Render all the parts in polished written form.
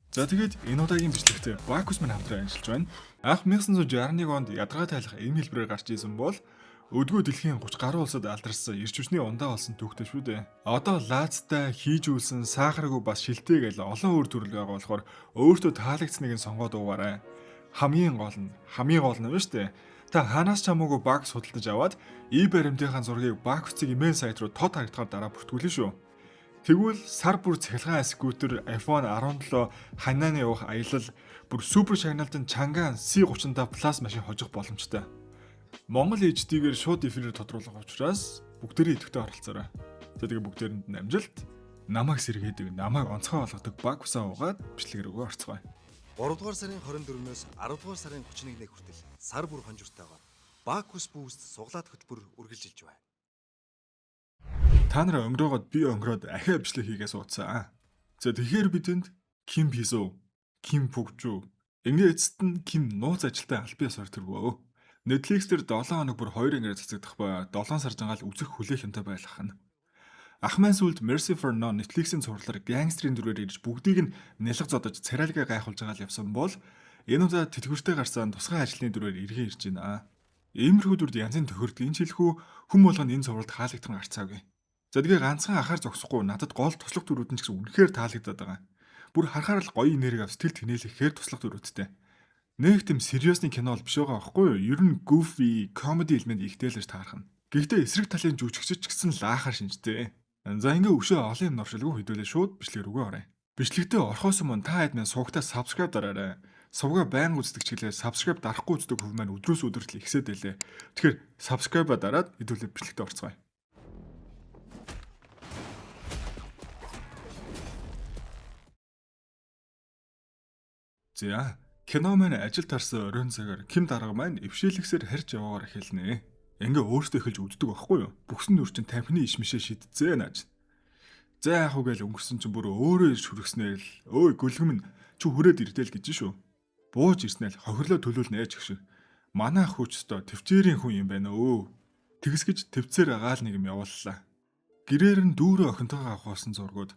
За тэгээд энэ удаагийн бичлэгт Бакус мань хамтран ажиллаж байна. Анх 1961 онд ядаргаа тайлах энэ хэлбэрээр гарч исэн бол өдгөө дэлхийн 30 гаруй улсад алдарсан эрч хүчний ундаа болсон түүхтэй шүү дээ. Одоо лаацтай хийж үлсэн сахаргүй бас шилтэй гэл олон өөр төрөл байгаа болохоор өөртөө таалагдсныг нь сонгоод уугаарай. Хамгийн гол нь байна шүү дээ. Та ханаас ч хамаагүй баг судалдаж аваад баримтынхаа зургийг Бакусцыг имэйл сайт руу тод харагдахаар дараа бүртгүүлнэ шүү. Тэгвэл сар бүр цахилгаан скутер iPhone 17 ханааны явах аялал бүр супер шагналтын Чанган C35 Plus машин хожих боломжтой. Монгол HD-гээр шууд эфирээр тодруулах учраас бүгдээрээ идэвхтэй оролцоорой. Тэгээд бүгдээрэнд нь амжилт. Намайг сэргээдэг, намайг онцгой болгодог Бакусаа угаад бичлэг рүү орцгоё. 3 дугаар сарын 24-өөс 10 дугаар сарын 31-ний хүртэл сар бүр хонжиртойгоор Бакус Boost суглаад хөтөлбөр үргэлжилж байна. Та нар өнгөрөөгод би өнгөрөөд ахиа бичлэг хийгээ суудсан. За тэгэхээр бидэнд Ким Бисо, Ким Пукчу, ингээ эцэст нь Ким нууц ажилтай аль бие сор төрвөө. Netflix дээр 7 хоног бүр 2 ингээ цацагдах ба 7 сар жангаал үзэх хүлээх юмтай байлгах нь. Ах маань сүлд Mercy for None Netflix-ийн цувралаар гангстрийн дүрээр ирж бүгдийг нь нялх зодож царайлгаа гайхуулж байгаа л явсан бол энэ удаа тэтгэвртэй гарсан тусгай ажлын дүрээр эргэн ирж байна. Иймэрхүү дүрд янзын тохирдгийн хэлэхүү хүм болгоно энэ цувралд хаалгатхан гарцаагүй. За тэгээ ганцхан анхаар зогсохгүй надад гол туслах дүрүүд нь ч гэсэн үнэхээр таалагдаад байгаа. Бүр харахаар л гоё энерги ав сэтгэл тэнээлэхээр туслах дүрүүдтэй. Нэг тийм сериусны кино бол биш байгаа байхгүй юу? Ер нь goofy, comedy элемент ихтэй л таарах нь. Гэхдээ эсрэг талын жүжигчч гэсэн лаахаар шинжтэй. За ингээ өшөө олон юм норшилгүй хөдөлөө шууд бичлэг рүүгээ оръё. Бичлэгтээ орохоос өмнө та хэд мэн сувгатаа subscribe дараарай. Сувгаа байнга үздэг чиглэлээр subscribe дарахгүй үздэг хүмүүс маань өдрөөс өдөрт л ихсээд байлээ. Тэгэхээр subscribe дараад хэдүүлээ бичлэгтээ орцгоё. За, кино маань ажил тарсан оройн цагаар Ким дарга маань эвшээлгсээр харж яваагаар эхэлнэ. Ингээ өөртөө эхэлж үздэг байхгүй юу? Бүхсэн нүр чин тамхины иш мишээ шидцээ нааж. За яах вэ гээл өнгөрсөн чинь бүр өөрөө ирж хүрхснээр л өөй гөлгөм нь чи хүрээд ирдэл гэж шүү. Бууж ирснээр хохирлоо төлөөлнэ ч гэх шиг. Манай ах хүч өстө төвчээрийн хүн юм байна өө. Тэгс гэж төвцээр агаал нэг юм явууллаа. Гэрээр нь дүүрээ охинтойгоо авахсан зургууд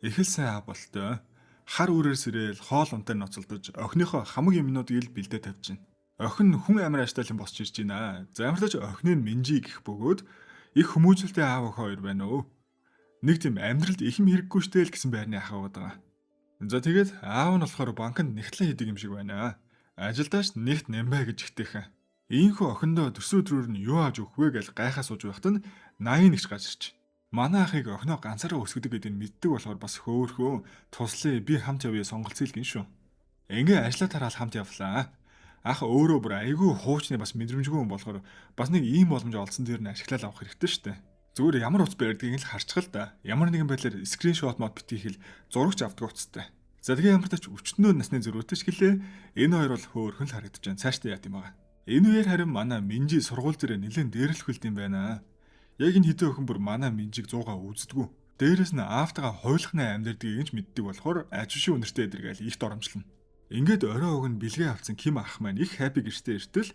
их л сайн болтой. Хар үрээр сэрэл хоол унтаа ноцолдож охиныхоо хамаг юмнуудыг л бэлдээ тавьж байна. Охин хүн амар аштайлан босч ирж байна. Замарлаж охины минжи гэх бөгөөд их хүмүүжлтэй аав охин хоёр байна өө. Нэг тийм амьдралд их юм хэрэггүй штэй л гэсэн байрны ах байгаа. За тэгээд аав нь болохоор банкнд нэгтлэн хийдэг юм шиг байна. Ажилдаач нэгт нэмбэ гэж ихтэйхэн. Ийхүү охиндоо төсөө өдрөөр нь юу ааж өгөх вэ гэж гайхаа сууж байхад нь 81 гарч ирж. Манай ахыг охиноо ганцаараа өсгөдөг гэдгийг мэддэг болохоор бас хөөхөө туслая би хамт явъя сонголцъё гин шүү. Ингээ ажиллаа тараал хамт явлаа. Ах өөрөө бүр айгүй хуучны бас мэдрэмжгүй хүн болохоор бас нэг ийм боломж олсон дээр нь ашиглал авах хэрэгтэй шүү дээ. Зүгээр ямар утас барьдгийг л харчихал да. Ямар нэгэн байдлаар скриншот мод битгий хэл зурагч авдаг утастай. За тэгээ ямар ч тач өчтнөө насны зөрүүтэй ч гэлээ энэ хоёр бол хөөхөн л харагдаж байна. Цаашдаа яат юм байгаа. Энэ үеэр харин манай Минжи сургууль дээр нэлээд дээрлэхэлт юм байна. Яг энэ хэдэн охин бүр манай Минжиг 100-га үздэггүй. Дээрээс нь аавтайгаа хойлохны амьдэрдгийг инж мэддэг болохоор ажишин үнэртэй эдэргээл их доромжлно. Ингээд орой өгн бэлгээ авцсан Ким ах маань их хаппи гэртээ иртэл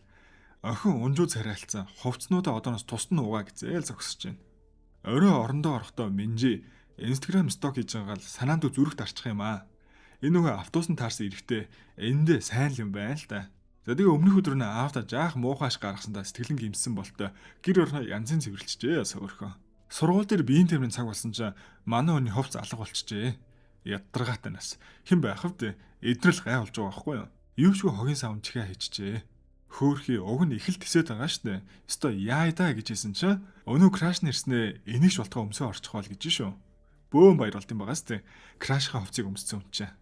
охин унжуу царайлцсан хувцснуудаа одооноос тусад нь угаа гэзээл зогсож байна. Орой орондоо орохдоо Минжи Instagram сток хийж байгаа л санаанд зүрхт арчих юм аа. Энэ нөгөө автобусанд таарсан эрэхтэй эндээ сайн л юм байна л да. За тэгээ өмнөх өдөр нь аавда жаах муухайш гаргасандаа сэтгэлэн гимсэн болтой гэр орноо янзын цэвэрлжжээ сөрхөө. Сургууль дээр биеийн тэмрийн цаг болсон чинь манай хүний хувц алга болчихжээ. Яддаргаатай нас. Хэн байх вэ? Эдрэл гай болж байгаа байхгүй юу? Юучгүй хогийн савн чихээ хийчихжээ. Хөөхий уг нь их л тисэд байгаа штэ. Өстой яа да гэж хэлсэн чинь өнөө краш нэрснээ энийг ч болтгоо өмсөө орчих бол гэж шүү. Бөөм баяр болт юм байгаа штэ. Крашхаа хувцыг өмссөн юм чинь.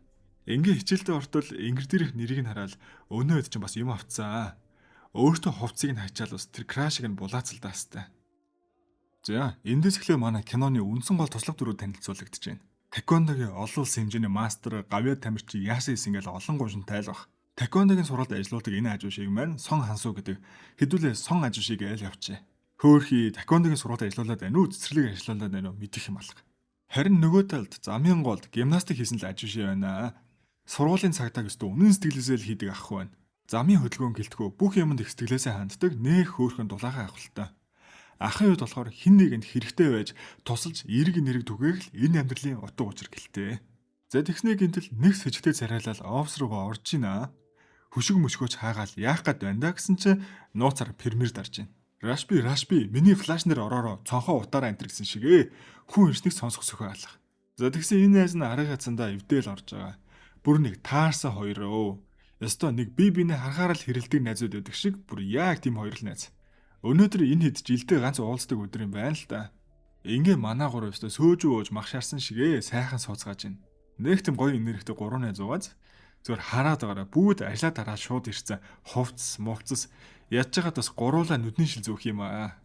Ингээ хичээлдээ ортол ингэр дээрх нэрийг нь хараад өнөөд чинь бас юм авцгаа. Өөртөө хувцсыг нь хачаал бас тэр крашиг нь булаацалдаастай. За, эндээс эхлээ манай киноны үндсэн гол туслах дүрүүд танилцуулагдаж байна. Таквондогийн олон улсын хэмжээний мастер Гавьяа Тамирчи яасан хийсингээл олон гуйшин тайлбах. Таквондогийн сургуульд ажилладаг энэ ажуушийг маань Сон Хансуу гэдэг хэдүүлээ Сон ажуушийг айл явчээ. Хөөхий Таквондогийн сургуульд ажиллаулаад байна уу, цэцэрлэг ажиллаулаад байна уу мэдэх юм алга. Харин нөгөө талд замын голд гимнастик хийсэн л ажууший байна. Сургуулийн цагтааг өстө үнэн сэтгэлээсээ л хийдэг ах байна. Замын хөдөлгөөн гэлтгөө бүх юмд их сэтгэлээсээ ханддаг нэх хөөхөн дулаахан ахвалтай. Ахын үед болохоор хин нэгэнд хэрэгтэй байж тусалж эерэг нэрэг түгээх л энэ амьдралын утга учир гэлтэй. За тэгснээ гинтэл нэг сэжигтэй царайлал офс руугаа орж ийна. Хөшиг мөшгөөч хаагаал яах гээд байна да гэсэн чинь нууцаар фермер дарж байна. Рашби, миний флаш нэр ороороо цонхоо утаараа энтер гэсэн шигээ. Хүн ирснийг сонсох сөхөө алах. За тэгсэн энэ найз нь арга хацсандаа эвдээл орж байгаа. Бүр нэг таарсан хоёроо. Ёстой нэг бие биенээ харахаар л хэрэлдэг найзууд байдаг шиг бүр яг тийм хоёр л найз. Өнөөдөр энэ хэд жилдээ ганц уулздаг өдөр юм байна л да. Ингээ манаа гурав ёстой сөөж өөж мах шаарсан шигээ сайхан сууцгааж байна. Нэг тийм гоё энергитэй гурван найз уугааз зүгээр хараад байгаараа бүгд ажлаа дараад шууд ирсэн. Хувцс, мувцс ядж байгаад бас гуруула нүдний шил зөөх юм аа.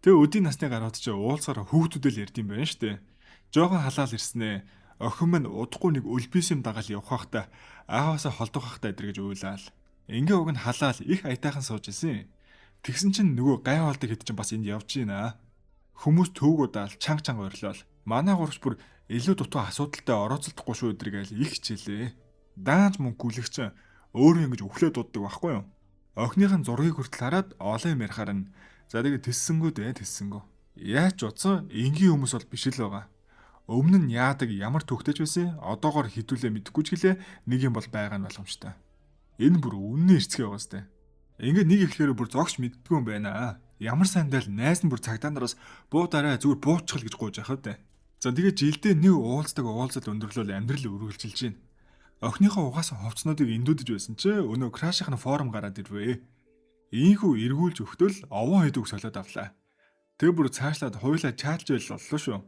Тэгээ өдийн насны гарууд ч уулзаараа хүүхдүүдэл ярьд юм байна штэ. Жогон халаал ирснэ. Охин минь удахгүй нэг өлбис юм дагаал явах байхдаа ааваасаа холдох байхдаа идэр гэж уйлаал. Ингээ уг нь халаал их аятайхан сууж исэн. Тэгсэн чинь нөгөө гай хоолтыг хэд чинь бас энд явж гинэ. Хүмүүс төвгүүдээл чанга ойрлол. Манай гурвч бүр илүү дутуу асуудалтай орооцолдохгүй шүү өдр гээл их хичээлээ. Даанч мөнгө гүлэгч өөрөө ингэж өглөө дууддаг байхгүй юу? Охиныхын зургийг хүртэл хараад олон юм ярихаар нь за тэгээ тэссэнгүү дээ тэссэнгүү. Яаж ч утсан энгийн хүмүүс бол биш л байгаа. Өмнө нь яадаг ямар төгтөж байсан одоогоор хідүүлээ мэдэхгүй ч гэлээ нэг юм бол байгаа нь боломжтой. Энэ бүр үнэн эрсцгээ байгаа сте. Ингээ нэг ихлээр бүр зогч мэддгүй юм байна. Ямар сандал найз нь бүр цагдаа нараас буудаарай зүгээр буучгал гэж гуйж яхав дээ. За тэгээ жилдээ нэг уулзал өндөрлөл амьдрал үргэлжилж байна. Охиныхоо угаасан хувцснуудыг эндүүдэж байсан чи өнөө крашийн форум гараад ирвэ. Ийхүү эргүүлж өгтөл овоо хэдүүг солиод авлаа. Тэг бүр цаашлаад хуйлаа чаалж байл боллоо шүү.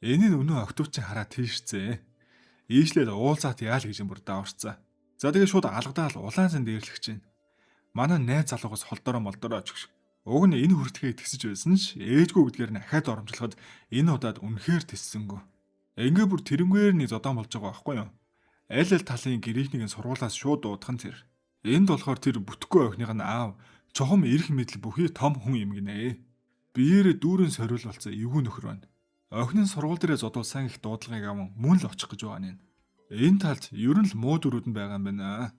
Энийг өнөө октовчин хараад тийшцээ. Ийшлээд уулзаад яал гэж юм бүр дааварцаа. За тэгээ шууд алгадаал улаан зан дээрлэгч чинь. Манай найз залуугаас холдороо молдороо очих. Уг нь энэ хүртлэхээ тгсэж байсан ш ээжгүй гэдгээр нь ахаад оромжлоход энэ удаад үнэхээр тэссэнгүү. Ингээ бүр тэрнгээр нэг зодон болж байгаа байхгүй юу? Аль талын гэрийнхнийг сургуулаас шууд дуудах нь тэр. Энд болохоор тэр бүтггүй охиных нь аав чухам эрх мэдэл бүхий том хүн юм гинэ. Биеэрээ дүүрэн сорил болцсон эвгүй нөхөр байна. Охин нь сургууль дээрээ зодуулсан их дуудлагыг аван мөн л очих гэж байгаа нэ. Энэ талд ер нь л муу дөрүүд нь байгаа юм байна.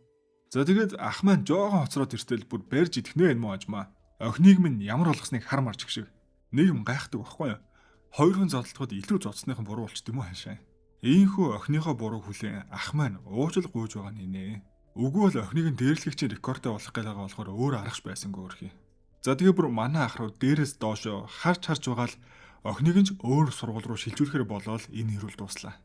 За тэгээд ах маань жоохон хоцроод иртэл бүр барьж идэхнэ энэ муу ажмаа. Охиныг минь ямар болгосныг хар марч гэх шиг. Нэг юм гайхдаг байхгүй юу? Хоёр хүн зодтолтоход илүү зодсныхан буруу болчт юм уу хаашаа. Ийхүү охиныхоо буруу хүлээн ах маань уужил гуйж байгаа нэ. Үгүй бол охиныг нь дээрлэгчийн рекордтой болох гэж байгаа болохоор өөр аргач байсангүй өрхий. За тэгээ бүр манай ах руу дээрээс доошо харж байгаа л охиныг нь ч өөр сургууль руу шилжүүлэхээр болоод энэ хэрүүл дуслаа.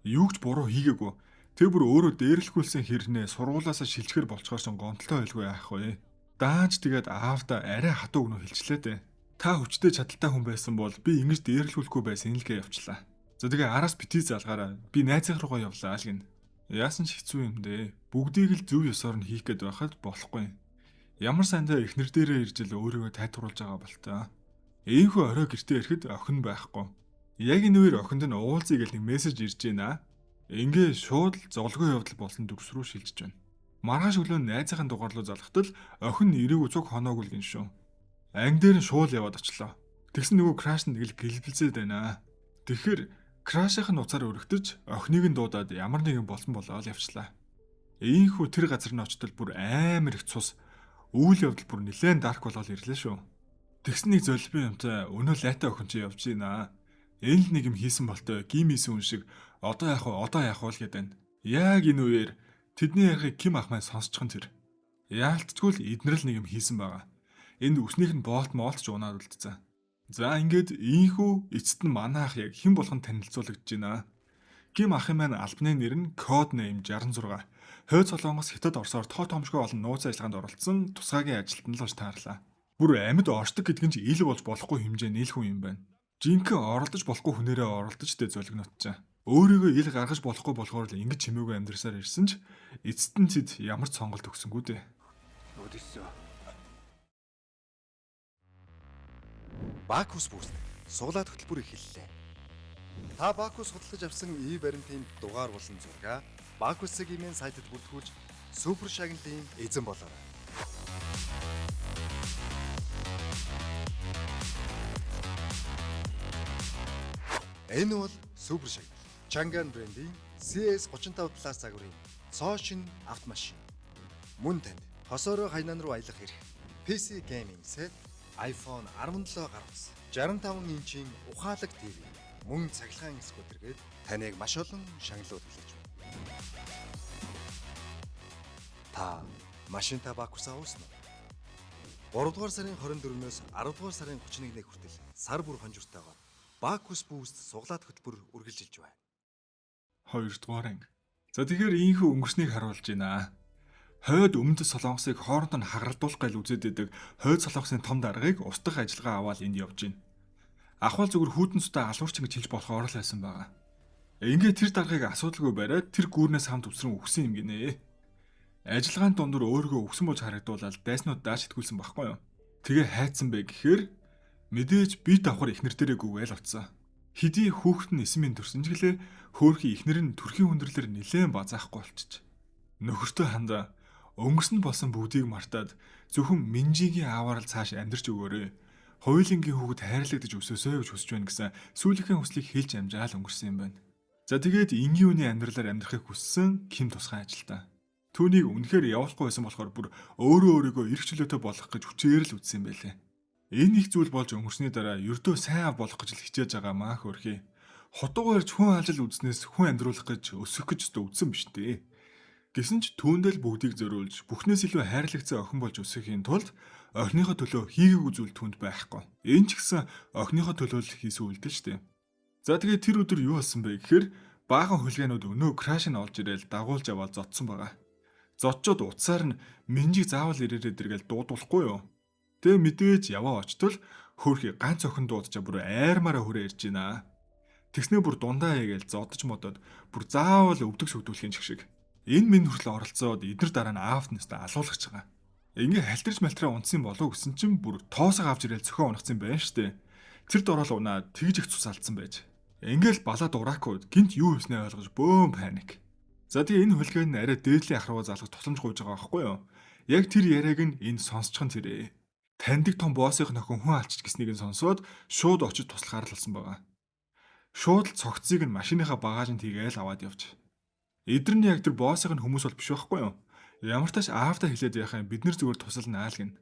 Юу ч буруу хийгээгүй. Тэг бүр өөрөө дээрлэхүүлсэн хэрнээ сургуулаасаа шилжихэр болцохоор сон гомдолтой байлгүй яах вэ? Даанч тэгээд аавда арай хатуу өгнө хэлчлээ дээ. Та хүчтэй чадaltaй хүн байсан бол би ингэж дээрлэхүүлэхгүй байсан илгээ явчлаа. За тэгээ араас битгий залгаараа би найзынх руугаа явлаа л гин. Яасан ч хэцүү юм дээ. Бүгдийг л зөв ёсоор нь хийх гээд байхад болохгүй. Ямар сандаа эхнэр дээрээ ирж л өөрийгөө тайлбарлаж байгаа болтой. Ийхүү орой гэртээ ирэхэд охин байхгүй. Яг энэ үеэр охинд нь уулзъя гэл нэг мессеж ирж байна. Ингээ шууд л золгүй явдал болсон дүрс рүү шилжиж байна. Маргааш өглөө найзынхаа дугаар руу залхтал охин нь ирээгүй цуг хоноогүй л гин шүү. Анги дээр нь шуул яваад очлоо. Тэгсэн нөгөө краш нь тэгэл гэлбэлзээд байна. Тэгэхээр крашийн нуцаар өргөтөж охиныг нь дуудаад ямар нэгэн болсон болоо л явчлаа. Ийхүү тэр газар нь очтол бүр амар их цус үйл явдал бүр нэлээд дарк болоод ирлээ шүү. Тэгсэн нэг золбын юмтай өнөө лайта охин чи явж гинэ. Энэ л нэг юм хийсэн болтой гим хийсэн хүн шиг одоо яах вэ л гэдэг байна. Яг энэ үеэр тэдний ярихыг Ким ах маань сонсчихсон тэр. Яалтчгүй л эднэр л нэг юм хийсэн байгаа. Энд үснийх нь болт ч унаад үлдсэн. За ингээд ийхүү эцэст нь манай ах яг хэн болгон танилцуулагдж байна. Ким ахын маань албаны нэр нь код нэм 66. Хойд Солонгос Хятад Оросоор тоо томшгүй олон нууц ажиллагаанд оролцсон тусгаагийн ажилтнал болж таарлаа. Бүр амьд оршдог гэдэг нь ч ил болж болохгүй хэмжээний ил хүн юм байна. Жинхэнэ оролдож болохгүй хүнээрээ оролдож дэ золигнотчаа. Өөрийгөө ил гаргаж болохгүй болохоор л ингэж чимээгүй амьдрсаар ирсэн ч эцэст нь тэд ямар ч сонголт өгсөнгүү дээ. 어딨어? Бакус бүүст суглаад хөтөлбөр эхэллээ. Та Бакус судалж авсан баримтын дугаар болон зургаа Бакус-ийн сайтад бүртгүүлж супер шагналын эзэн болоорой. Энэ бол супер шагнал. Chang'an брендийн CS35 Plus загварын цоошин автомашин. Мөн танд хосоороо хайнан руу аялах хэрэг. PC gaming set, iPhone 17 гаруйс, 65 инчийн ухаалаг TV, мөн цахилгаан скутергээд таныг маш олон шагналууд хүлээж байна. Та машинтаа Бакусаа уусан уу? 3 дугаар сарын 24-өөс 10 дугаар сарын 31-ний хүртэл сар бүр хонжиртойгоор Бакус Boost суглаад хөтөлбөр үргэлжилж байна. 2 дугаар анги. За тэгэхээр ийхүү өнгөрснийг харуулж байна. Хойд өмнөд Солонгосыг хооронд нь хагаралдуулах гал үзээд идэг хойд Солонгосын том даргыг устгах ажиллагаа аваад энд явж байна. Ахвал зүгээр хүүтэн цудаа алуурч ингэж хэлж болохоор л байсан байгаа. Ингээд тэр даргыг асуудалгүй бариад тэр гүүрнээс хамт өвсрөн өгсөн юм гинэ. Ажиллагааны дундуур өөрийгөө өгсөн болж харагдуулаад дайснууд дааш итгүүлсэн байхгүй юу? Тэгээ хайцсан бэ гэхээр мэдээж би давхар ихнэр дээрээ гүгээл утсан. Хэдий хүүхэд нь 9 минут төрсөн ч гэлээ хөөхий ихнэр нь төрхийн хүндрэлээр нилээн базаахгүй болчих. Нөхөртөө хандаа өнгөрсөн болсон бүгдийг мартаад зөвхөн Минжигийн ааваар л цааш амьдарч өгөөрэй. Хоёулынгийн хүүхэд хайрлагдаж өсөөсэй гэж хүсэж байна гэсэн сүүлийнхээ хүслийг хэлж амжаал өнгөрсөн юм байна. За тэгээд энгийн үний амьдралаар амьдрахыг хүссэн Ким тусгай ажилтаа. Түүнийг үнэхээр явуулахгүй байсан болохоор бүр өөрийгөө эрх чөлөөтэй болгох гэж хүчээр л үтсэн байлээ. Энэ их зүйл болж өнгөрсний дараа ердөө сайн ав болох гэж хичээж байгаа маа хөрхий. Хотуугаарч хүн ажил үзнээс хүн амьдруулах гэж өсөх гэж үтсэн биш дээ. Гэсэн ч түүндэл бүгдийг зориулж бүхнээс илүү хайрлагцсан охин болж өсөхийн тулд охиныхоо төлөө хийгээгүй зүйл түнд байхгүй. Энэ ч гэсэн охиныхоо төлөө л хийсэн үйлдэл шүү дээ. За тэгээд тэр өдөр юу болсон бэ гэхээр баахан хулгайнууд өнөө краш нь олж ирээл дагуулж аваад зодсон байгаа. Зодчод утсаар нь Минжиг заавал ирээрээ дэргээл дуудуулахгүй юу? Тэгээ мэдээж яваа очтол хөөхий ганц охин дуудчаа бүр айрмаараа хүрээ ирж байна. Тэгснээ бүр дундаа ягээл зодож модод бүр заавал өвдөг шүгдүүлэхийн шиг. Энэ минь хүртэл оролцоод эднэр дараа нь аавт нэстэ алуулгач байгаа. Ингээ халтарч малтраа унтсан болов гэсэн чинь бүр тоосоо авч ирээл цохоо унахсан байна штэ. Тэр дорол унаад тэгж их цус алдсан байж. Ингээл балаа дураакууд гинт юу хийснээ ойлгож бөөм паник. За тэгээ энэ хулгай нь арай дээдлийн ахруу залгах тусламж гуйж байгаа байхгүй юу? Яг тэр яриаг нь энд сонсчихон тэрэ. Таньдаг том боссынх нөхөн хүн алчиж гиснийг нь сонсоод шууд очиж туслахаар л болсон байгаа. Шууд л цогцыг нь машиныхаа багажинд хийгээл аваад явж. Эдэр нь яг тэр боссынх нь хүмүүс бол биш байхгүй юу? Ямар ч тач аавтаа хэлээд яхаа бид нар зүгээр тусална гин.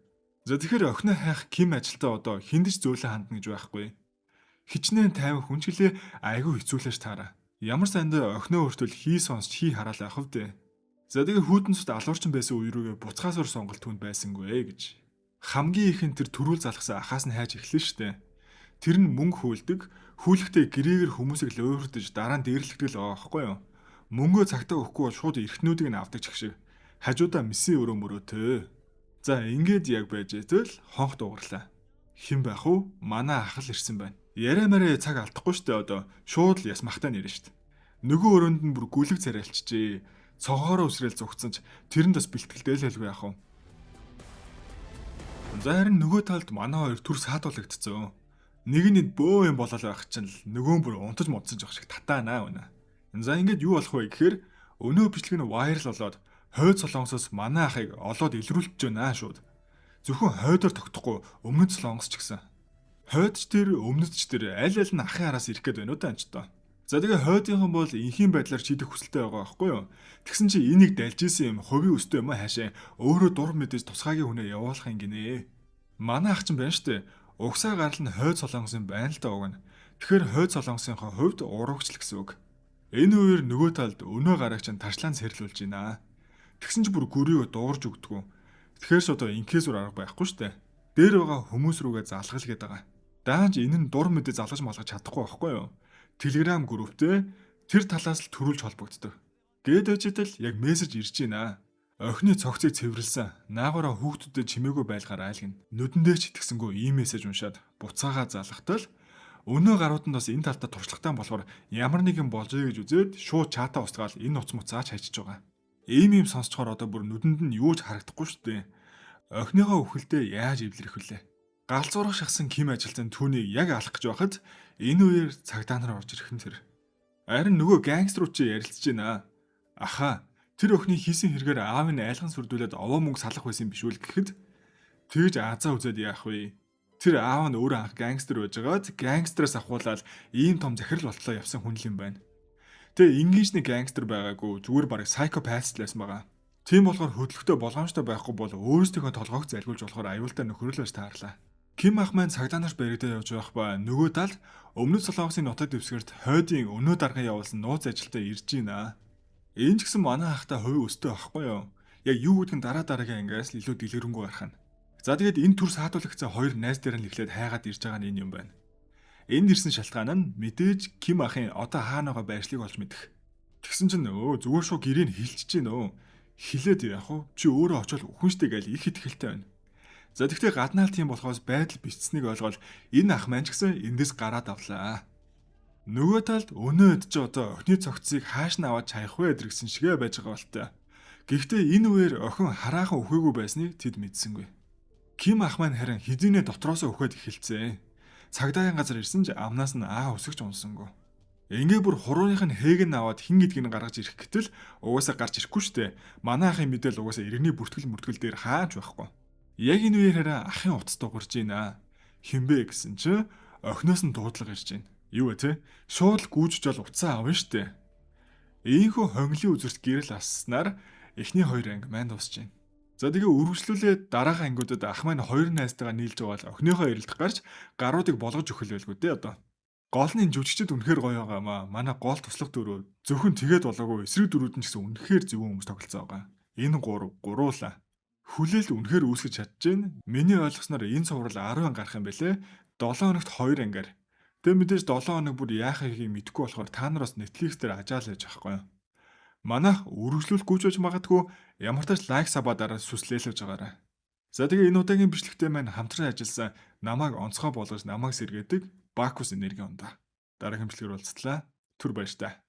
За тэгэхээр охиноо хайх Ким ажилтаа одоо хиндэж зөөлөн хандна гэж байхгүй. Хичнээн тайван хүн ч гэлээ айгүй хэцүүлж таараа. Ямар сандаа охиноо өөртөө хий сонсч хий хараал авах вэ? За тэгээ хүүтэн цэд алуурчин байсан үе рүүгээ буцхаасуур сонголт түнд байсангүй гэж. Хамгийн ихэнд тэр төрүүл залгасан ахаас нь хайж эхлэн штэ. Тэр нь мөнгө хөөлдөг, хүлэгтээ гэрээгээр хүмүүсийг луурдаж дараа нь дээрлэгдэл байгаа байхгүй юу? Мөнгөө цагтаа өгөхгүй бол шууд эрхнүүдийг нь авдаг ч шиг. Хажуудаа мессийн өрөө мөрөөтэй. За ингээд яг байж итэл хонх дуугарлаа. Хэн байх вэ? Манай ах л ирсэн байна. Яриа мэрэ цаг алдахгүй штэ одоо шууд л яс махтаа нэрнэ штэ. Нөгөө өрөөнд нь бүр гүлэг царайлчжээ. Цогоороо үсрээл зүгцэнч тэрэнд бас бэлтгэлтэй л хэлгүй яах вэ? За харин нөгөө талд манай хоёр түр саадуулагдцсан. Нэг нь бөө юм болол байх чинь л нөгөө бүр унтаж модсон жоох шиг татаанаа үнэ. За ингээд юу болох вэ гэхээр өнөө бичлэг нь вайрал болоод хойд Солонгосоос манай ахыг олоод илрүүлж байна шууд. Зөвхөн хойдоор тогтохгүй өмнөд Солонгос ч гэсэн. Хойдч тэр өмнөдч тэр аль аль нь ахын араас ирэх гээд байна уу таанч тоо. За тэгээ хойдынхан бол инхийн байдлаар шийдэх хүсэлтэй байгаа байхгүй юу? Тэгсэн чи энийг дайлж исэн юм хувийн өстэй юм хаашаа өөрөө дур мэдээж тусгаагийн хүнээ явуулах юм гинэ. Манай ах чинь байна штэ. Угсаа гарал нь хойд Солонгосын байна л да уг нь. Тэгэхээр хойд Солонгосынхаа хувьд урагч л гэсэн үг. Энэ үеэр нөгөө талд өнөө гарагч нь тарчлаан сэрлүүлж байна. Тэгсэн чи бүр гүрийгөө дуурж өгдөггүй. Тэгэхээр ч одоо инкээс үр арга байхгүй штэ. Дээр байгаа хүмүүс рүүгээ залгал гээд байгаа. Даанч энэ нь дур мэдээ залгаж малгаж чадахгүй байхгүй юу? Telegram групптэй тэр талаас л төрүүлж холбогддог. Гээд өчтөл яг мессеж ирж байна. Охины цогцыг цэвэрлсэн. Наагаараа хүүхдүүдэд чимээгүй байлгаар айлгна. Нүдэндээ ч итгэсэнгүй ийм мессеж уншаад буцаагаа залгахтал өнөө гарууданд бас энэ талдаа туршлагатай болохоор ямар нэгэн болжээ гэж үзээд шууд чатаа устгаал энэ нуц муцаач хайчиж байгаа. Ийм сонсцохоор одоо бүр нүдэнд нь юу ч харагдахгүй шүү дээ. Охиныхоо үхэлдээ яаж эвлэрэх вүлээ? Галзуурах шахсан Ким ажилтан түүнийг яг алах гэж байхад энэ үеэр цагдаа нар орж ирэх нь тэр. Харин нөгөө гангстерууд чи ярилцж байна. Аха, тэр охины хийсэн хэрэгээр аав нь айлган сүрдүүлээд овоо мөнгө салах байсан юм биш үү гэхэд тэгж азаа үзээд яах вэ? Тэр аав нь өөрөө анх гангстер байжгаад гангстераас ахуулаад ийм том захирал болтлоо явсан хүн юм байна. Тэгээ ингийн нэг гангстер байгаагүй зүгээр барыг сайкопат л байсан байгаа. Тийм болохоор хөдөлгөтөө болгоомжтой байхгүй бол өөрсдийнхөө толгойг залгуулж болохоор аюултай нөхөрлөж таарлаа. Ким ах маань цагдаа нарт баригдаа явж байх ба нөгөө талд өмнөд Солонгосын нутаг дэвсгэрт хойдын өнөө дарган явуулсан нууц ажилтаа ирж байна. Энэ ч гэсэн манай ахтай хувь өстэй байхгүй юу? Яг юу гэдг нь дараа дараагийн ангиас илүү дэлгэрэнгүй гарах нь. За тэгээд энэ төр саатуулагцаа хоёр найз дээр нь эхлээд хайгаад ирж байгаа нь энэ юм байна. Энд ирсэн шалтгаан нь мэдээж Ким ахын одоо хаанаагаа байршлыг олж мэдэх. Тэгсэн чинь зүгээр шууд гэрийг хилчиж гинөө. Хилээд яах вэ? Чи өөрөө очиод үхэнштэй гээл их ихтэй байна. За тэгтээ гаднаал тийм болохоос байдал бицсэнийг ойлгоод энэ ах маань ч гэсэн эндээс гараад авлаа. Нөгөө талд өнөөд ч одоо охины цогцыг хааш нь аваад чаях вэ гэдгсэн шигээ байж байгаа болтой. Гэхдээ энэ үеэр охин хараахан үхээгүй байсныг тэд мэдсэнгүй. Ким ах маань харин хэдийнэ дотроосоо үхээд эхэлцээ. Цагдаагийн газар ирсэн ч амнаас нь өсөгч унсангүй. Ингээ бүр хурууных нь хээг нь аваад хин гэдгийг нь гаргаж ирэх гэтэл угаасаа гарч ирэхгүй штэ. Манай ахын мэдээл угаасаа иргэний бүртгэл дээр хаач байхгүй. Яг энэ үеэр хараа ахын утас дуурж байна. Хинбэ гэсэн чинь охиноос нь дуудлага ирж байна. Юу вэ те? Шууд л гүйжж бол уцаа авна штэ. Ийхүү хонглын үзүрт гэрэл асснаар эхний хоёр анги маань дуусж байна. За тэгээ үргэлжлүүлээд дараагийн ангиудад ах маань хоёр найзтайгаа нийлж байгаа л охиныхоо эрэлт гарч гаруудыг болгож өгөх байлгүй дээ одоо. Гол нь энэ жүжигчд үнэхээр гоё байгаамаа. Манай гол туслах дөрөв зөвхөн тэгээд болоогүй эсрэг дөрүүд нь ч гэсэн үнэхээр зөв хүмүүс тоглолцоо байгаа. Энэ гуруула. Хүлээлт үнэхээр үүсгэж чадчихээн. Миний ойлгосноор энэ цуврал 10 анги гарах юм бэлээ. 7 хоногт 2 ангиар. Тэгээ мэдээж 7 хоног бүр яах вэ мэдэхгүй болохоор та нараас Netflix дээр ажаалж авахгүй юу? Манайх үргэлжлүүлэх гүйж магадгүй ямар ч лайк сабадаараа сүслээлж байгаарай. За тэгээ энэ удаагийн бичлэгтээ маань хамтран ажилласан намайг онцгой болгож намайг сэргээдэг Бакус энерги ундаа. Дараагийн бичлэгээр уулзтлаа. Түр баяр та.